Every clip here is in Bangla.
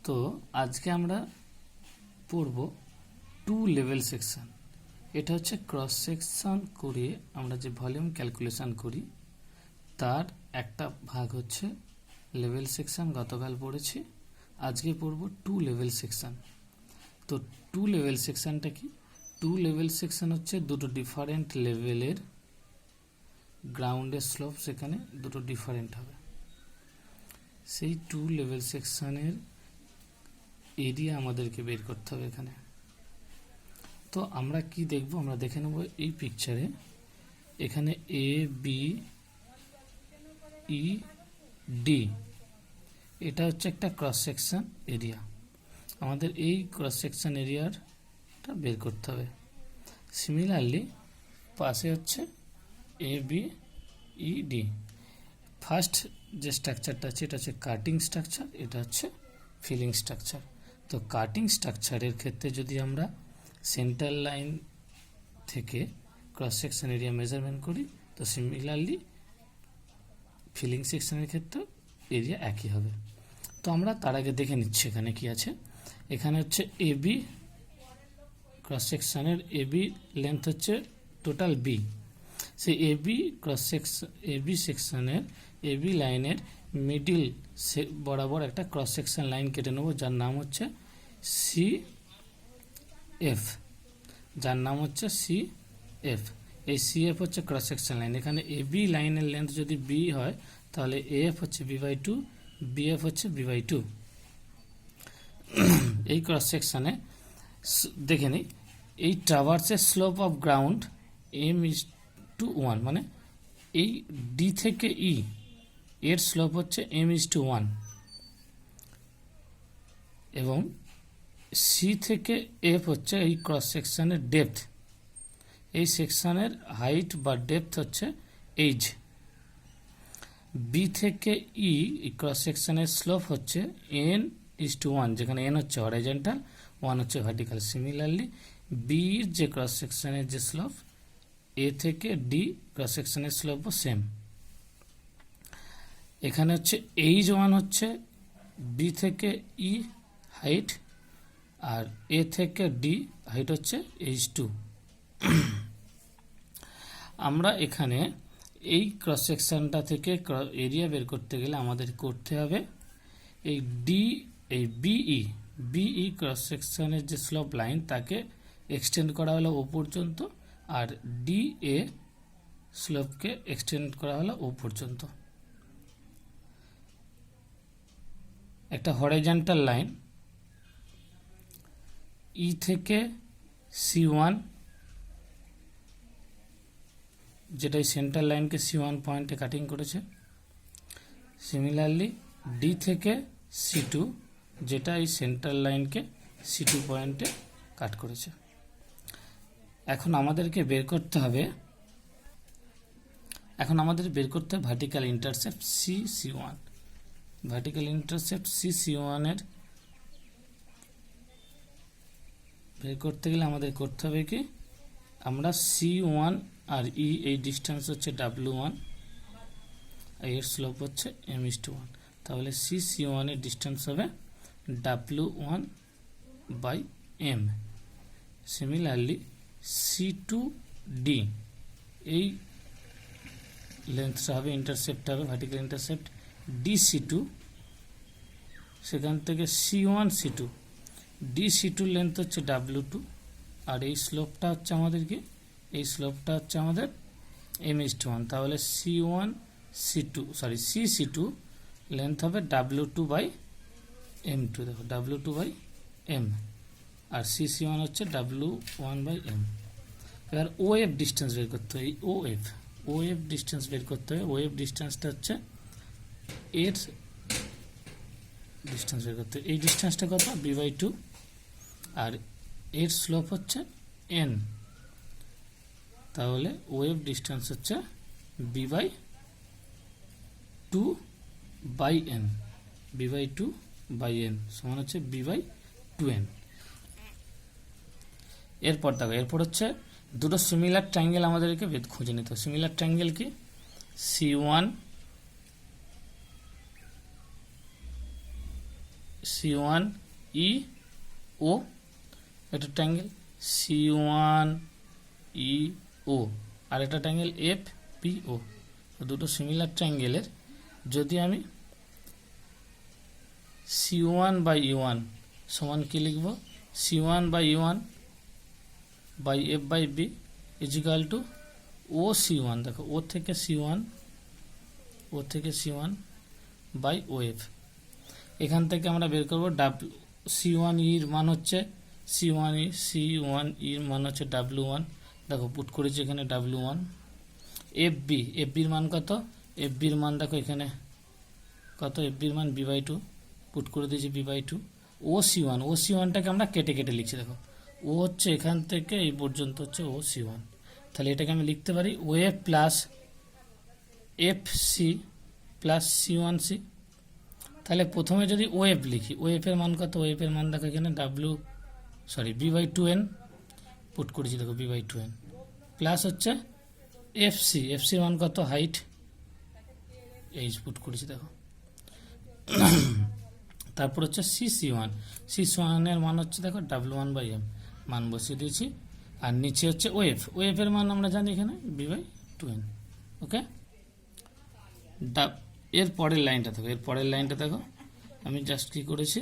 তো আজকে আমরা পড়ব টু লেভেল সেকশন। এটা হচ্ছে ক্রস সেকশন করে আমরা যে ভলিউম ক্যালকুলেশন করি তার একটা ভাগ হচ্ছে লেভেল সেকশন। গতকাল পড়েছি, আজকে পড়ব টু লেভেল সেকশন। তো টু লেভেল সেকশনটা কি? টু লেভেল সেকশন হচ্ছে দুটো ডিফারেন্ট লেভেলের গ্রাউন্ডের স্লোপ, সেখানে দুটো ডিফারেন্ট হবে। সেই টু লেভেল সেকশনের এরিয়া আমাদেরকে বের করতে হবে এখানে। তো আমরা কি দেখব? আমরা দেখে নেব এই পিকচারে। এখানে এ বি ই ডি, এটা হচ্ছে একটা ক্রস সেকশন এরিয়া। আমাদের এই ক্রস সেকশন এরিয়াটা বের করতে হবে। সিমিলারলি পাশে হচ্ছে এ বি ই ডি। ফার্স্ট যে স্ট্রাকচারটা আছে এটা হচ্ছে কাটিং স্ট্রাকচার, এটা হচ্ছে ফিলিং স্ট্রাকচার। তো কাটিং স্ট্রাকচারের ক্ষেত্রে যদি আমরা সেন্টার লাইন থেকে ক্রস সেকশন এরিয়া মেজারমেন্ট করি, তো সিমিলারলি ফিলিং সেকশনের ক্ষেত্রে এরিয়া একই হবে। তো আমরা তার আগে দেখে নিচ্ছি এখানে কি আছে। এখানে হচ্ছে এ বি, ক্রস সেকশনের এ বি লেন্থ হচ্ছে টোটাল বি। সেই A B cross section, A B সেকশনের এ বি লাইনের মিডিল বরাবর একটা ক্রস সেকশন লাইন কেটে নেব, যার নাম হচ্ছে সি এফ, যার নাম হচ্ছে সি এফ। এই সি এফ হচ্ছে ক্রস সেকশন লাইন। এখানে এ বি লাইনের লেন্থ যদি বি হয় তাহলে এ এফ হচ্ছে B by two, B F হচ্ছে বি বাই টু। এই ক্রস সেকশনে দেখে নিই, এই ট্রাভার্সের slope of ground M is two one, মানে এই ডি থেকে ই এর স্লোপ হচ্ছে এম ইজ টু ওয়ান, এবং সি থেকে এফ হচ্ছে এই ক্রস সেকশনের ডেপথ। এই সেকশনের হাইট বা ডেপথ হচ্ছে এইচ। বি থেকে ই ক্রস সেকশনের স্লোপ হচ্ছে এন ইজ টু ওয়ান, যেখানে এন হচ্ছে হরাইজন্টাল, ওয়ান হচ্ছে ভার্টিক্যাল। সিমিলারলি বি যে ক্রস সেকশনের যে স্লোপ, এ থেকে ডি ক্রস সেকশনের স্লোপও সেম। এখানে হচ্ছে এইচ ওয়ান হচ্ছে বি থেকে ই হাইট, আর এ থেকে ডি হাইট হচ্ছে এইচ টু। আমরা এখানে এই ক্রস সেকশনটা থেকে এরিয়া বের করতে গেলে আমাদের করতে হবে এই ডি, এই বিই ক্রস সেকশনের যে স্লোপ লাইন তাকে এক্সটেন্ড করা হলো ও পর্যন্ত, আর ডি এ স্লোপকে এক্সটেন্ড করা হলো ও পর্যন্ত। একটা হরাইজন্টাল লাইন ই থেকে সি ওয়ান, যেটা এই সেন্টার লাইনকে সি ওয়ান পয়েন্টে কাটিং করেছে। সিমিলারলি ডি থেকে সি টু, যেটা এই সেন্টার লাইনকে সি টু পয়েন্টে কাট করেছে। এখন আমাদেরকে বের করতে হবে vertical intercept C one. Vertical intercept C ওয়ানের বের করতে গেলে আমাদের করতে হবে কি, আমরা সি ওয়ান আর ই এই ডিস্টেন্স হচ্ছে ডাব্লিউ ওয়ান, এর স্লোপ হচ্ছে এম ইস টু ওয়ান। তাহলে সি ওয়ানের ডিস্টেন্স হবে W one by M. Similarly C two D এই লেন্থটা হবে, ইন্টারসেপ্টটা হবে vertical intercept D C two, সেখান থেকে C one C two, D C টুর লেন্থ হচ্ছে ডাব্লিউ টু, আর এই স্লোপটা হচ্ছে আমাদের কি, এই স্লোপটা হচ্ছে আমাদের এম ইস টু ওয়ান। তাহলে C one C two, sorry C two length হবে W two by M two, দেখো ডাব্লিউ টু বাই এম, আর সি ওয়ান হচ্ছে ডাব্লিউ ওয়ান বাই এম। এবার ও এফ ডিস্টেন্স বের করতে হবে। ও এফ ডিস্টেন্স বের করতে হবে। ও এফ ডিস্টেন্সটা হচ্ছে এর ডিস্টেন্স বের করতে হবে। এই ডিস্টেন্সটা কত? বি বাই টু, আর এর স্লোপ হচ্ছে এন। তাহলে ওয়েভ ডিস্টেন্স হচ্ছে B by two by N, B by two by N সমান হচ্ছে বি বাই টু এন। এরপর দেখো, এরপর হচ্ছে দুটো সিমিলার ট্রায়াঙ্গেল আমাদেরকে খুঁজে নিতে হবে। সিমিলার ট্রায়াঙ্গেল কি, C one C1 E O, একটা ট্রায়াঙ্গেল C1 E O, আর একটা ট্রায়াঙ্গেল F P O। দুটো সিমিলার ট্রায়াঙ্গেলের যদি আমি C1 বাই E1 সমান কি লিখব, C1 by E1 by F by B is equal to O C1, দেখো ও থেকে C1 বাই ও এফ। এখান থেকে আমরা বের করব C1 এর মান হচ্ছে C1 এর মান হচ্ছে W1, দেখো পুট করেছি এখানে W1। FBর মান কত, FBর মান দেখো এখানে কত, FBর মান B/2, পুট করে দিয়েছি B/2। OC1টাকে আমরা কেটে কেটে লিখছি, দেখো ও হচ্ছে এখান থেকে এই পর্যন্ত হচ্ছে OC1, তাহলে এটাকে আমি লিখতে পারি of plus FC plus C1C। তাহলে প্রথমে যদি ওএফ লিখি, ওএফের মান কত, ওএফের মান দেখো এখানে B/2n, পুট করেছি দেখো B/2n, প্লাস হচ্ছে এফসির মান কত, হাইট এইচ, পুট করেছি দেখো। তারপর হচ্ছে C1 এর মান হচ্ছে দেখো W1/m, মান বসিয়ে দিয়েছি। আর নিচে হচ্ছে ওএফের মান আমরা জানি এখানে B/2n। ওকে, এর পরের লাইনটা দেখো আমি জাস্ট কি করেছি,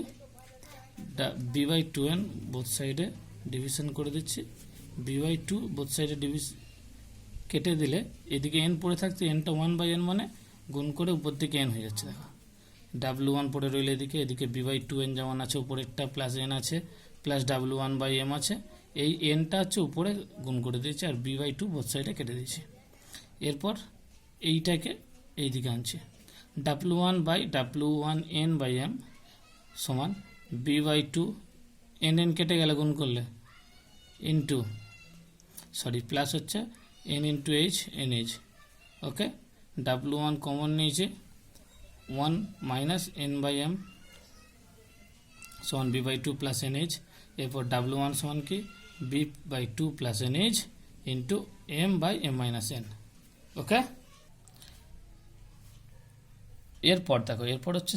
B/2n বোথ সাইডে ডিভিশন করে দিচ্ছি, B/2 বোথ সাইডে কেটে দিলে এদিকে n পড়ে থাকছে, nটা 1/n মানে গুণ করে উপর দিকে n হয়ে যাচ্ছে, দেখো W1 পড়ে রইলে এদিকে B/2n যেমন আছে উপরেরটা প্লাস n আছে প্লাস W1/m আছে, এই nটা হচ্ছে উপরে গুণ করে দিয়েছি আর B/2 বোথ সাইডে কেটে দিয়েছি। এরপর এইটাকে এইদিকে আনছি, W1/W1n/m সমান B/2 n কেটে গেলে গুণ করলে প্লাস হচ্ছে n ইন্টু h nh। ওকে, W1 কমন নিয়েছে 1 মাইনাস n/m সমান B/2 প্লাস nh। এরপর W1 সমান কি B/2 plus nh into m/m-n। ওকে, এরপর দেখো এরপর হচ্ছে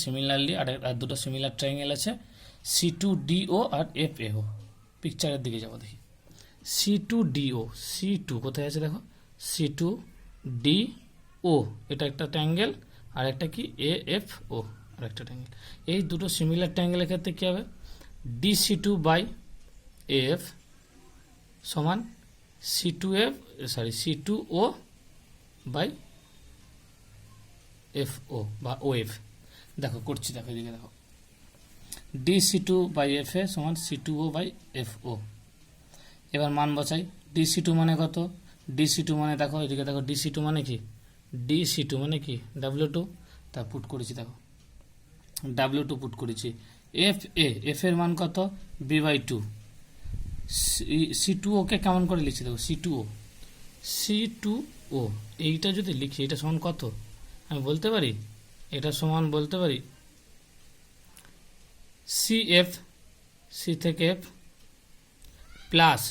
সিমিলারলি আর দুটো সিমিলার ট্রায়াঙ্গেল আছে C2DO আর FAO। পিকচারের দিকে যাবো, দেখি C2 কোথায় আছে, দেখো C2DO, এটা একটা ট্রায়াঙ্গেল, আর একটা কি AFO আর একটা ট্রায়াঙ্গেল। এই দুটো সিমিলার ট্রায়াঙ্গেলের ক্ষেত্রে কী হবে, DC2/AF সমান C2O/FO বা OF। দেখো করছি, দেখো এদিকে দেখো DC2/FA সমান C2O/FO। এবার মান বসাই, DC2 মানে কত, DC2 মানে দেখো এদিকে দেখো DC2 মানে কি W2, তা পুট করেছি দেখো W2 পুট করেছি। F এর মান কত, B/2। C2O কে কেমন করে লিখছি দেখো, C2O এইটা যদি লিখি এটা সমান কত, আমি বলতে পারি এটা সমান বলতে পারি CF, C থেকে F প্লাস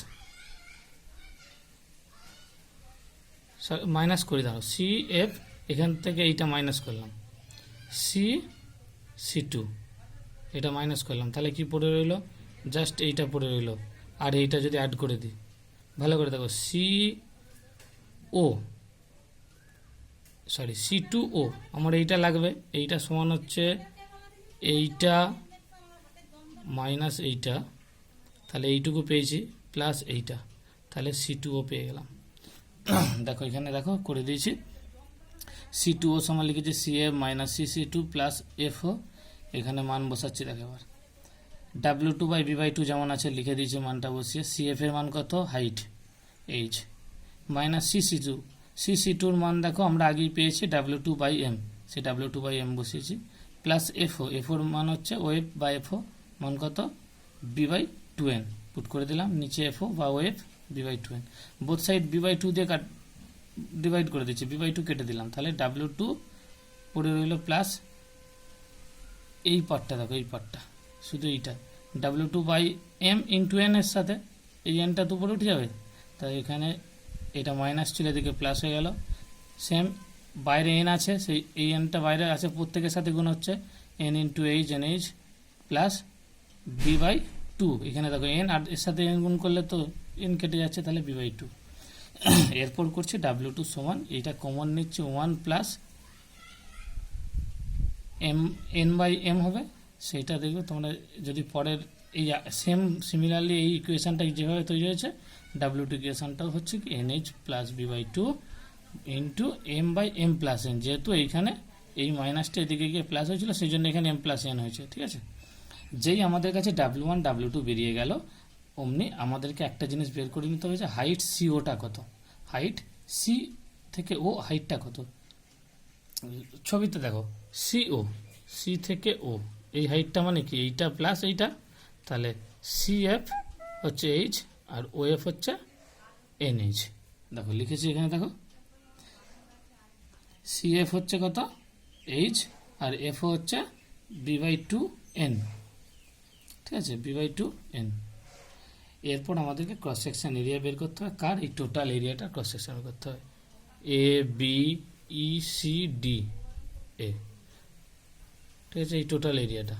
মাইনাস করে দাও CF, এখান থেকে এইটা মাইনাস করলাম C2, এটা মাইনাস করলাম, তাহলে কি পড়ে রইল, জাস্ট এইটা পড়ে রইল। আর এইটা যদি অ্যাড করে দিই, ভালো করে দেখো C2O আমার এইটা লাগবে, এইটা সমান হচ্ছে এইটা মাইনাস এইটা, তাহলে এইটুকু পেয়েছি প্লাস এইটা, তাহলে C2O পেয়ে গেলাম। দেখো এখানে দেখো করে দিয়েছি, C2O সমান লিখেছি CF minus CC2 plus FO, এখানে মান বসাচ্ছি। দেখো এবার W2/B/2 যেমন আছে লিখে দিয়েছি, মানটা বসিয়ে CF এর মান কত, হাইট h মাইনাস CC2র মান দেখো আমরা আগেই পেয়েছি W2/m, সেই W2/m বসিয়েছি প্লাস FOর মান হচ্ছে OF/FO মান কত B/2n, পুট করে দিলাম নিচে FO বা OF B/2n, both side B/2 দিয়ে ডিভাইড করে দিচ্ছি, B/2 কেটে দিলাম, তাহলে W2 পড়ে রইল প্লাস এই পার্টটা, দেখো এই পার্টটা শুধু এইটা W2/m ইন্টু n এর সাথে এই nটা তো উপরে উঠে যাবে, তাই এখানে এটা মাইনাস ছিল এদিকে প্লাস হয়ে গেল। সেম বাইরে n আছে, সেই এই nটা বাইরে আছে প্রত্যেকের সাথে গুণ হচ্ছে, N into H N H plus B by two. এখানে দেখো এন আর এর সাথে এন গুণ করলে তো এন কেটে যাচ্ছে, তাহলে বি বাই টু। এরপর করছি ডাব্লিউ টু সমান, এইটা কমন নিচ্ছে 1 plus M N by M হবে। সেইটা দেখবে তোমরা যদি পরের এই সেম সিমিলারলি এই ইকুয়েশানটা যেভাবে তৈরি হয়েছে, ডাব্লিউ টু ইকুয়েশানটাও হচ্ছে কি N H plus B by two into M by M plus N. যেহেতু এইখানে এই মাইনাসটা এদিকে গিয়ে প্লাস হয়েছিল, সেই জন্য এখানে এম প্লাস এন হয়েছে, ঠিক আছে। যেই আমাদের কাছে ডাব্লিউ ওয়ান ডাব্লিউ টু বেরিয়ে গেল, অমনি আমাদেরকে একটা জিনিস বের করে নিতে হয়েছে, হাইট সিওটা কত। হাইট সি থেকে ও হাইটটা কত, ছবিতে দেখো সিও, সি থেকে ও, এই হাইটটা মানে কি এইটা প্লাস এইটা, তাহলে সি এফ হচ্ছে এইচ আর ও এফ হচ্ছে এন এইচ। দেখো লিখেছি এখানে, দেখো সি এফ হচ্ছে কত এইচ আর এফ হচ্ছে বি বাই টু এন, ঠিক আছে, বি বাই টু এন। এরপর আমাদেরকে ক্রস সেকশন এরিয়া বের করতে হবে, কার এই টোটাল এরিয়াটা ক্রস সেকশন বের করতে হবে, A B E C D A, ঠিক আছে। এই টোটাল এরিয়াটা,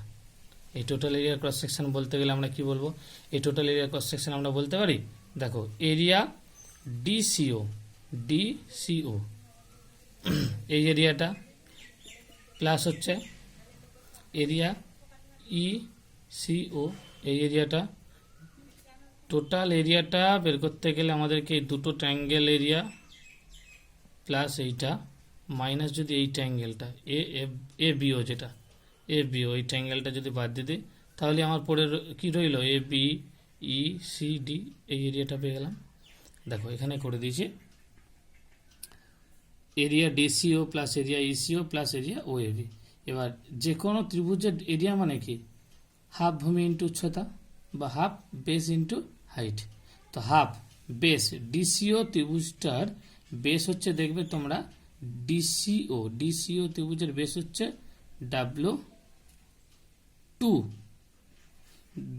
এই টোটাল এরিয়া ক্রস সেকশন বলতে গেলে আমরা কি বলবো, এই টোটাল এরিয়া ক্রস সেকশন আমরা বলতে পারি, দেখো এরিয়া ডিসিও, ডিসিও এই এরিয়াটা প্লাস হচ্ছে এরিয়া ই সিও এই এরিয়াটা। টোটাল এরিয়াটা বের করতে গেলে আমাদেরকে এই দুটো ট্রায়াঙ্গেল এরিয়া প্লাস এইটা মাইনাস যদি এই ট্রায়াঙ্গেলটা এ বিও, যেটা এ বিও, এই ট্রায়াঙ্গেলটা যদি বাদ দিয়ে দিই, তাহলে আমার পরে কি রইল, A B E C D এই এরিয়াটা পেয়ে গেলাম। দেখো এখানে করে দিয়েছি area DCO plus area ECO plus area O A B. এবার যে কোনো ত্রিভুজের এরিয়া মানে কি, হাফ ভূমি ইন্টু উচ্চতা বা হাফ বেস ইন্টু হাইট। তো হাফ বেস, ডিসিও ত্রিভুজটার বেস হচ্ছে, দেখবে তোমরা ডিসিও, ডিসিও ত্রিভুজের বেস হচ্ছে ডাব্লিউ টু,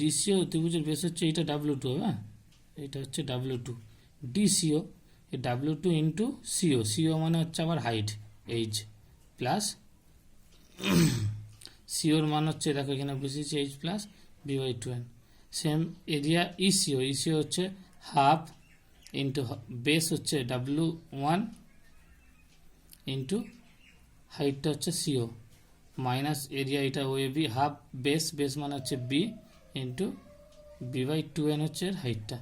ডিসিও ত্রিভুজের বেস হচ্ছে এইটা ডাব্লিউ টু, হ্যাঁ এটা হচ্ছে W two DCO, W two into CO, CO মানে হচ্ছে আবার হাইট এইচ প্লাস সিওর মান হচ্ছে, দেখো এখানে বসেছি H plus B by two N. Same area ECO, ECO হচ্ছে হাফ ইন্টু বেস হচ্ছে ডাব্লিউ ওয়ান ইন্টু হাইটটা হচ্ছে সিও মাইনাস এরিয়া এটা O A B, half base, base মানে হচ্ছে B into B by two N হচ্ছে হাইটটা।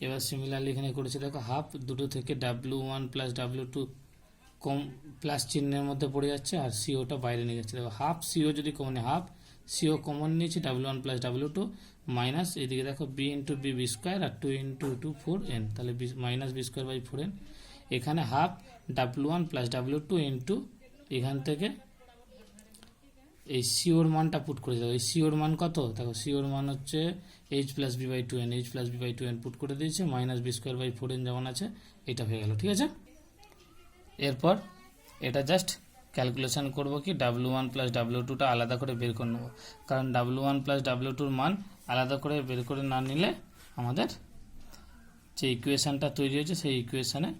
এবার সিমিলারলি এখানে করেছে, দেখো হাফ দুটো থেকে W one plus W two কম প্লাস চিহ্নের মধ্যে পড়ে যাচ্ছে আর সিওটা বাইরে নিয়ে যাচ্ছে। দেখো হাফ সিও যদি কমন, হাফ সিও কমন নিয়েছি, W one plus W two minus এদিকে দেখো B into B B square আর two into two four N, তাহলে minus B square by four N. এখানে half W one plus W two into এখান থেকে এই সিওর মানটা পুট করে দেবো। এই সিওর মান কত, দেখো সিওর মান হচ্ছে H plus B by two N, H plus B by two N put করে দিয়েছে, minus B square by four N যেমন আছে এটা হয়ে গেল, ঠিক আছে। এরপর এটা জাস্ট ক্যালকুলেশন করব কি ডাব্লিউ ওয়ান প্লাস ডাব্লিউ টুটা আলাদা করে বের করে নেবো, কারণ ডাব্লিউ ওয়ান প্লাস ডাব্লিউ টুর মান আলাদা করে বের করে না নিলে আমাদের যে ইকুয়েশানটা তৈরি হয়েছে সেই ইকুয়েশানে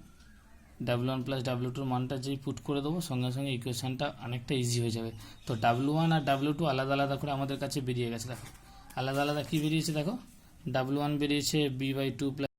ডাব্লিউ ওয়ান প্লাস ডাব্লিউ টুর মানটা যেই পুট করে দেবো সঙ্গে সঙ্গে ইকুয়েশানটা অনেকটা ইজি হয়ে যাবে। তো ডাব্লিউ ওয়ান আর ডাব্লিউ টু আলাদা আলাদা করে আমাদের কাছে বেরিয়ে গেছে, দেখো আলাদা আলাদা কী বেরিয়েছে, দেখো ডাব্লিউ ওয়ান বেরিয়েছে বি বাই টু প্লাস